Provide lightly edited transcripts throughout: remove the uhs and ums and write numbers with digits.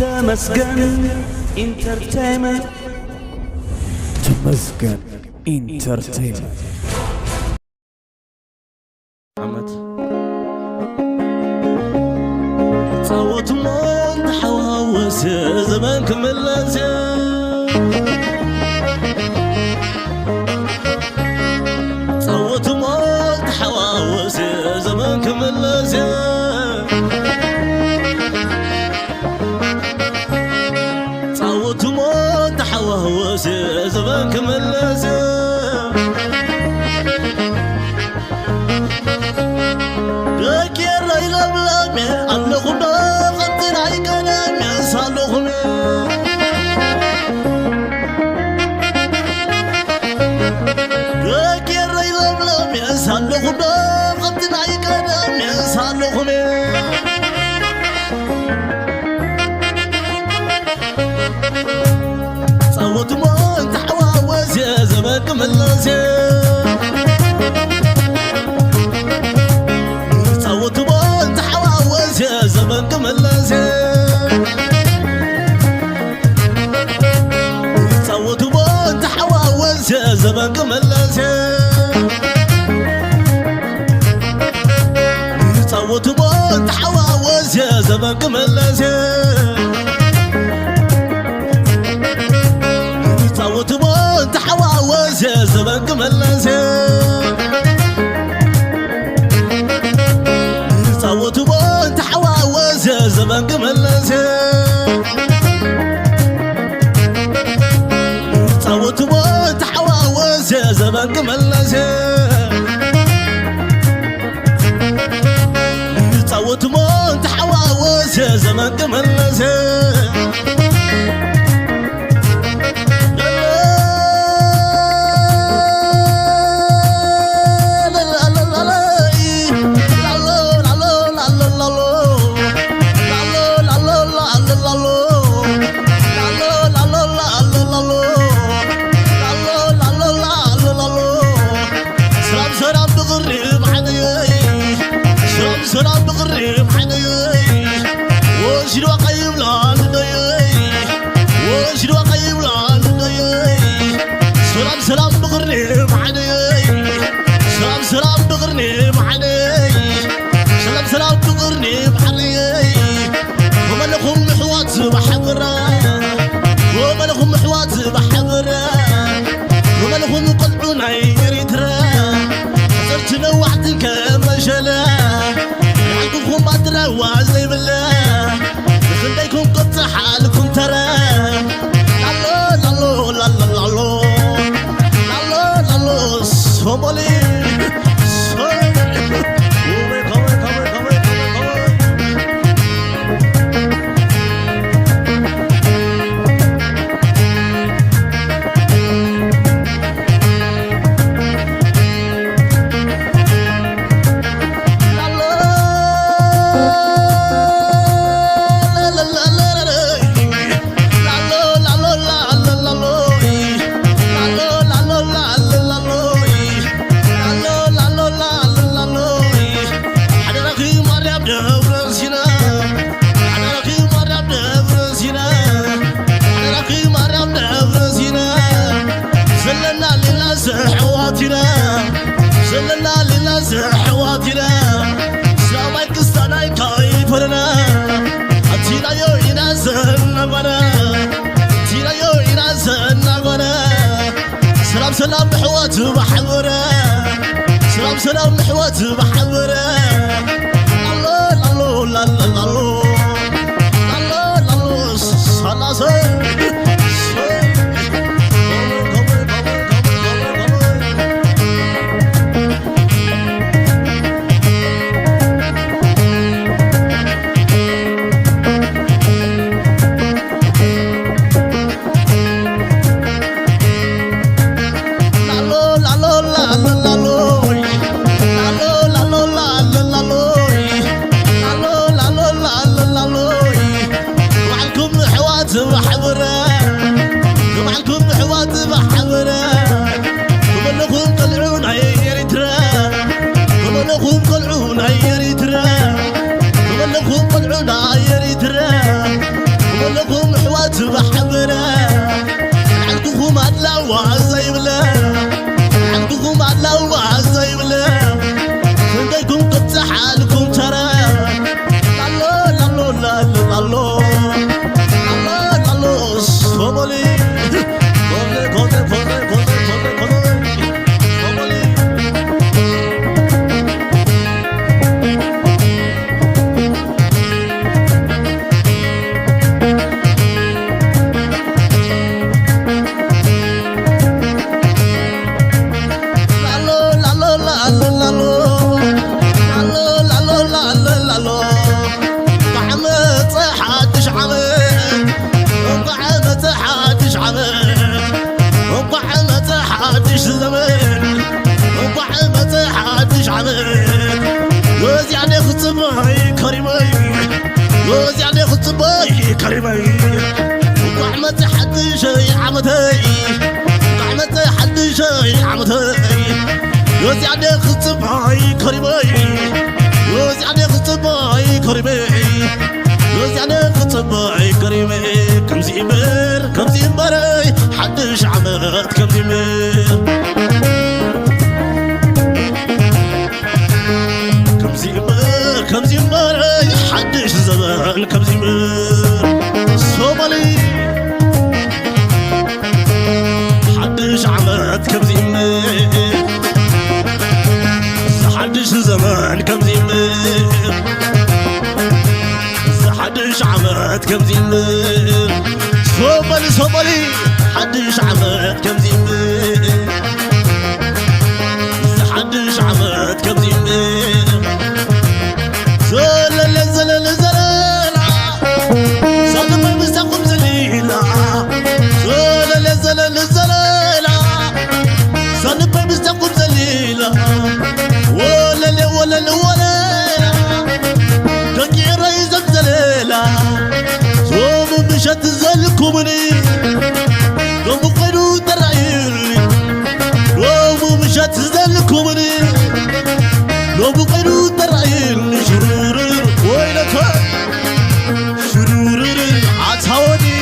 تمسكن انترتينمنت تمسكن انترتينمنت محمد صوت من حواوس زمان كملت صوت من حواوس زمان كملت صوت من حواوس زمان كملت صوت من تحواوز يا زمان كملت صوت من تحواوز يا زمان كملت صوت من تحواوز يا زمان كملت صوت من تحواوز يا زمان كملت صوت من تحواوز يا زمان كملت صوت من تحواوز يا زمان كملت صوت من تحواوز يا زمان كملت صوت من تحواوز يا زمان كملت سلام بغريب حنيي وشلو قيم لاندي وشلو قيم لاندي سلام سلام بغريب حنيي سلام سلام بغريب حنيي سلام سلام بغريب حنيي وما لكم محوات بحضرة وما لكم محوات بحضرة وما لكم قلبنا يريترا صرت نوعت كما شلا عندكم أدرى وعزي بالله خليكم قد حالكم ترى لالو لالو لالو لالو لالو لالو صومالي زلنا للناس حواتنا سلامك استناي كايفرنا أتينا يو يناس نغنا أتينا يو يناس نغنا سلام سلام حوات بحضرة سلام سلام حوات بحضرة الله الله الله الله الله الله صلاة la la la la خصباي كريمي وزعني خصباي كريمي وقعمت حد شي عمتي قعمت حد شي عمتي وزعني خصباي كريمي وزعني خصباي كريمي وزعني خصباي كريمي كم زيمر حدش عمت كم زيمر كم زيمر حدش زمان كم زيمر صومالي حدش عمت كم زيمر حدش زمان كم زيمر حدش عمت كم زيمر صومالي حدش عمت كم زيمر حدش عمت كم زيمر زلل صدمة مستقم زليلة زلل صدمة مستقم زليلة ولا تقي رئيس زليلة صوم مشت زلكمني قوم قيلو ترعيلي قوم مشت زلكمني قوم قيلو ترعيلي عتاودي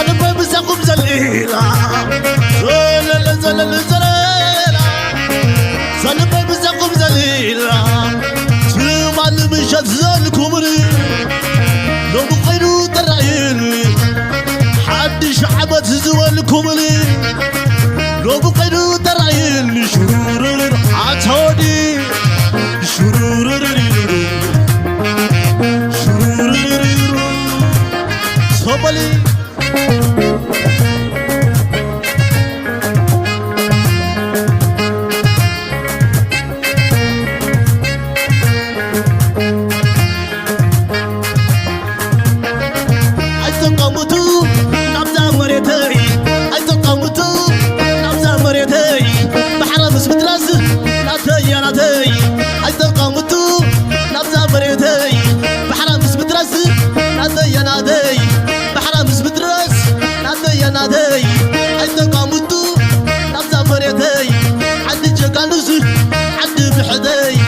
زلل بسقم زليلة زلل صلبي بزقم زليلة تمال مشات زالكمري لو بقيلو ترعيلي حدش عبت زوالكمري لو بقيلو ترعيلي شرور عتودي شرور صبلي نادي عند قامتو نبزا مريتي عند جقالوس عند بحدي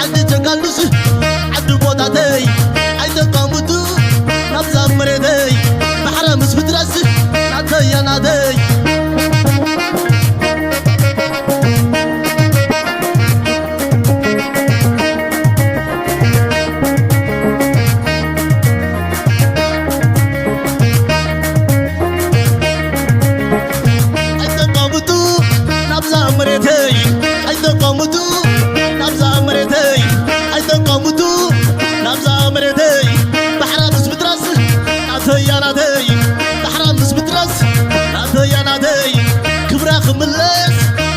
عند جقالوس عند بوطاتي عند قامتو نبزا مريتي بحرام سبترس نادي يا نادي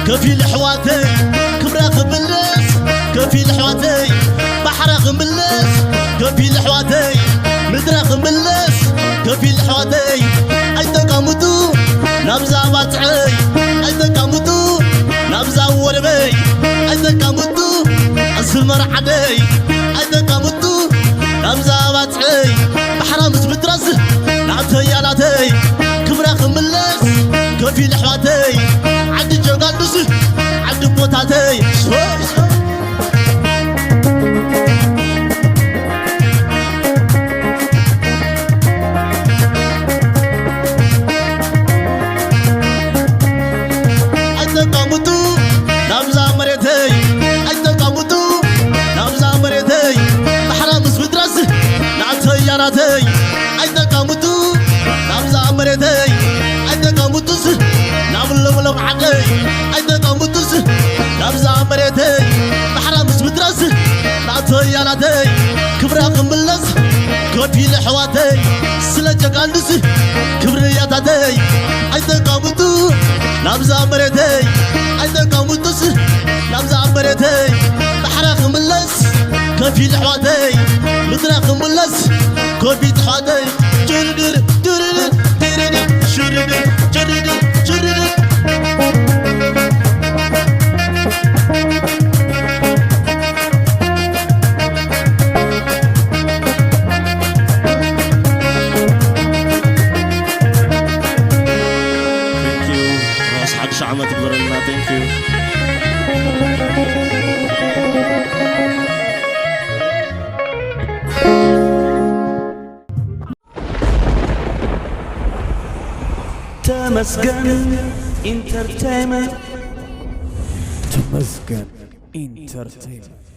كفيل حواتي كبراخ بالناس كفيل حواتي بحرق بالناس كفيل حواتي مدرخ بالناس كفيل حواتي أيتك أمدو نبزا واتعي أيتك أمدو نبزا وربي أيتك أمدو أسمر عدي أيتك أمدو نبزا واتعي بحرام سبترس نعطي يا نعطي كبراخ بالناس كفيل حواتي عندي جقالوس عندي بوطاتي أيتك أمدو نبزا مريتي أيتك أمدو نبزا مريتي بحرام سبترس نعطي يا نعطي أيتك أمدو نبزا مريتي أيتك أمدوس نعمل عدي أيتك أمدوس نبزا مريتي بحرام سبترس نعطي يا نعطي كبراق ملس كفيل حواتي سلا جقالوس كبرياتاتي أيتك أمدو نابزا مرتي عندك مدس نابزا مرتي بحرق ملس كفي حواتي مدرق ملس كفي حواتي جردر جردر جردر شردر جردر جردر عمت تقدرنا ثانك يو تمسكن انترتينمنت تمزقن انترتينمنت